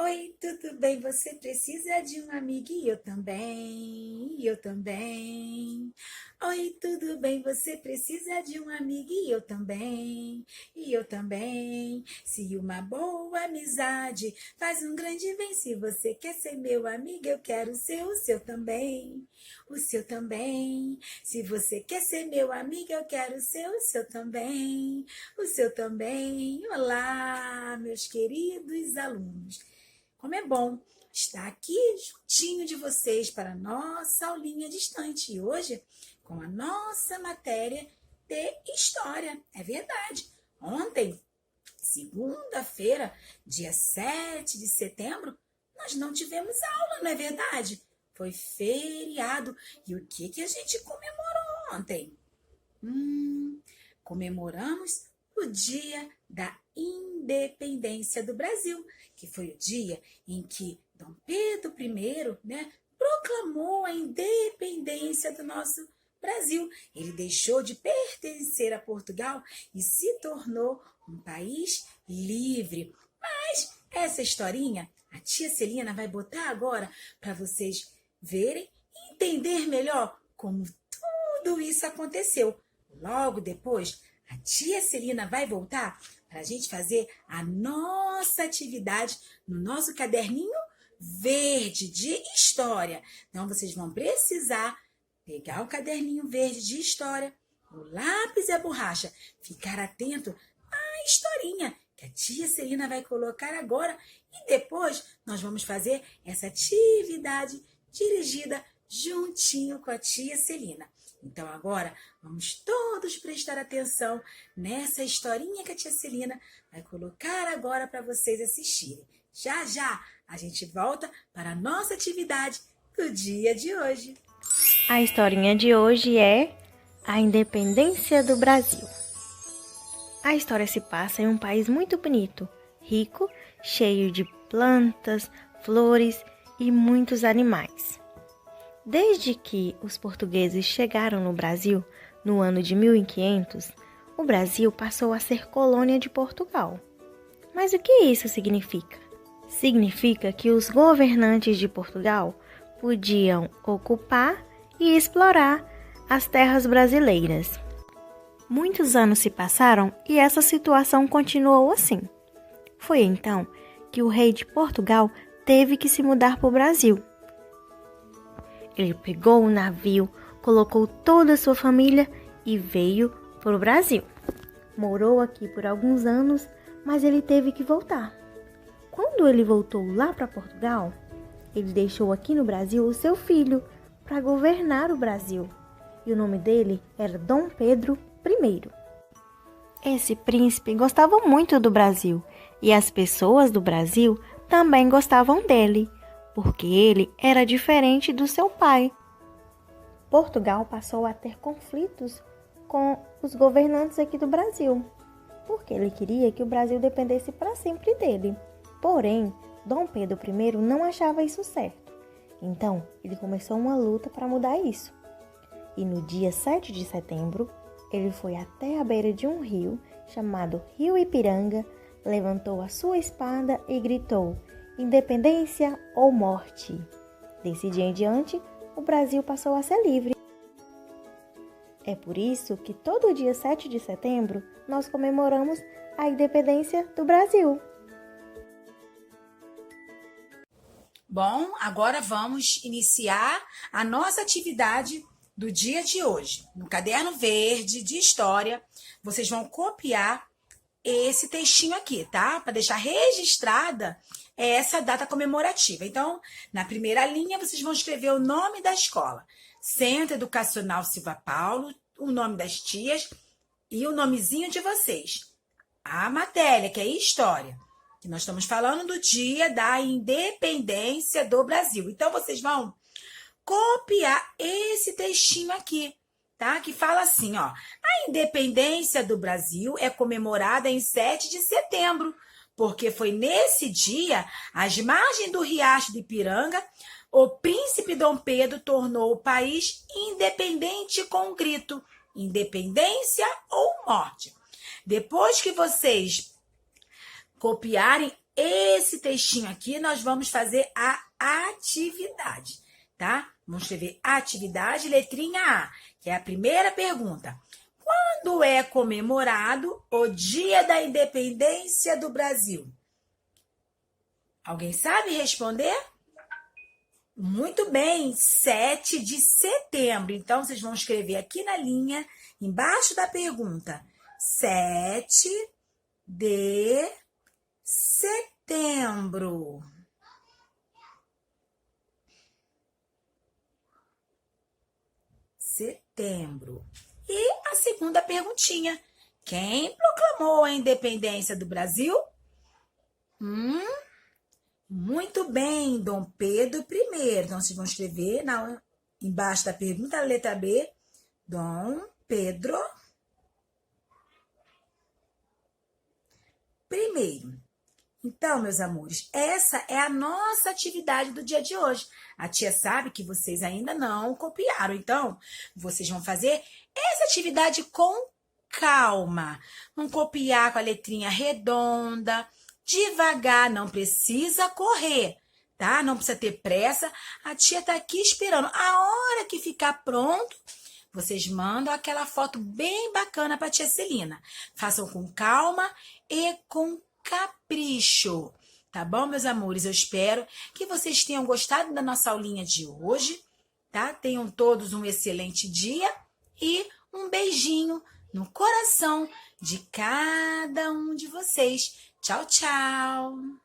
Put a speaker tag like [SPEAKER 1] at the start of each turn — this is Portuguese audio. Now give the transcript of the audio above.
[SPEAKER 1] Oi, tudo bem? Você precisa de um amigo e eu também, e eu também. Oi, tudo bem? Você precisa de um amigo e eu também, e eu também. Se uma boa amizade faz um grande bem, se você quer ser meu amigo, eu quero ser o seu também, o seu também. Se você quer ser meu amigo, eu quero ser o seu também, o seu também. Olá, meus queridos alunos. Como é bom estar aqui juntinho de vocês para a nossa aulinha distante. E hoje, com a nossa matéria de História. É verdade. Ontem, segunda-feira, dia 7 de setembro, nós não tivemos aula, não é verdade? Foi feriado. E o que a gente comemorou ontem? Comemoramos o Dia da Independência do Brasil, que foi o dia em que Dom Pedro I, proclamou a independência do nosso Brasil. Ele deixou de pertencer a Portugal e se tornou um país livre. Mas essa historinha, a tia Celina vai botar agora para vocês verem e entender melhor como tudo isso aconteceu. Logo depois, a tia Celina vai voltar para a gente fazer a nossa atividade no nosso caderninho verde de história. Então, vocês vão precisar pegar o caderninho verde de história, o lápis e a borracha, ficar atento à historinha que a tia Celina vai colocar agora e depois nós vamos fazer essa atividade dirigida juntinho com a tia Celina. Então agora vamos todos prestar atenção nessa historinha que a tia Celina vai colocar agora para vocês assistirem. Já já a gente volta para a nossa atividade do dia de hoje.
[SPEAKER 2] A historinha de hoje é a independência do Brasil. A história se passa em um país muito bonito, rico, cheio de plantas, flores e muitos animais. Desde que os portugueses chegaram no Brasil, no ano de 1500, o Brasil passou a ser colônia de Portugal. Mas o que isso significa? Significa que os governantes de Portugal podiam ocupar e explorar as terras brasileiras. Muitos anos se passaram e essa situação continuou assim. Foi então que o rei de Portugal teve que se mudar para o Brasil. Ele pegou o navio, colocou toda a sua família e veio para o Brasil. Morou aqui por alguns anos, mas ele teve que voltar. Quando ele voltou lá para Portugal, ele deixou aqui no Brasil o seu filho para governar o Brasil. E o nome dele era Dom Pedro I. Esse príncipe gostava muito do Brasil e as pessoas do Brasil também gostavam dele, porque ele era diferente do seu pai. Portugal passou a ter conflitos com os governantes aqui do Brasil, porque ele queria que o Brasil dependesse para sempre dele. Porém, Dom Pedro I não achava isso certo. Então, ele começou uma luta para mudar isso. E no dia 7 de setembro, ele foi até a beira de um rio chamado Rio Ipiranga, levantou a sua espada e gritou: independência ou morte. Desse dia em diante, o Brasil passou a ser livre. É por isso que todo dia 7 de setembro nós comemoramos a independência do Brasil.
[SPEAKER 1] Bom, agora vamos iniciar a nossa atividade do dia de hoje. No caderno verde de história, vocês vão copiar esse textinho aqui, tá? Para deixar registrada essa data comemorativa. Então, na primeira linha, vocês vão escrever o nome da escola. Centro Educacional Silva Paulo, o nome das tias e o nomezinho de vocês. A matéria, que é História, que nós estamos falando do dia da independência do Brasil. Então, vocês vão copiar esse textinho aqui, tá? Que fala assim, ó. A independência do Brasil é comemorada em 7 de setembro, porque foi nesse dia, às margens do Riacho de Ipiranga, o príncipe Dom Pedro tornou o país independente com o grito: independência ou morte. Depois que vocês copiarem esse textinho aqui, nós vamos fazer a atividade, tá? Vamos escrever atividade, letrinha A, que é a primeira pergunta. Quando é comemorado o Dia da Independência do Brasil? Alguém sabe responder? Muito bem, 7 de setembro. Então, vocês vão escrever aqui na linha, embaixo da pergunta, 7 de setembro. Setembro. E a segunda perguntinha. Quem proclamou a independência do Brasil? Muito bem, Dom Pedro I. Então, vocês vão escrever embaixo da pergunta, a letra B, Dom Pedro I. Então, meus amores, essa é a nossa atividade do dia de hoje. A tia sabe que vocês ainda não copiaram, então vocês vão fazer essa atividade com calma. Não copiar com a letrinha redonda, devagar, não precisa correr, tá? Não precisa ter pressa. A tia tá aqui esperando. A hora que ficar pronto, vocês mandam aquela foto bem bacana para a tia Celina. Façam com calma e com capricho, tá bom, meus amores? Eu espero que vocês tenham gostado da nossa aulinha de hoje, tá? Tenham todos um excelente dia e um beijinho no coração de cada um de vocês. Tchau, tchau!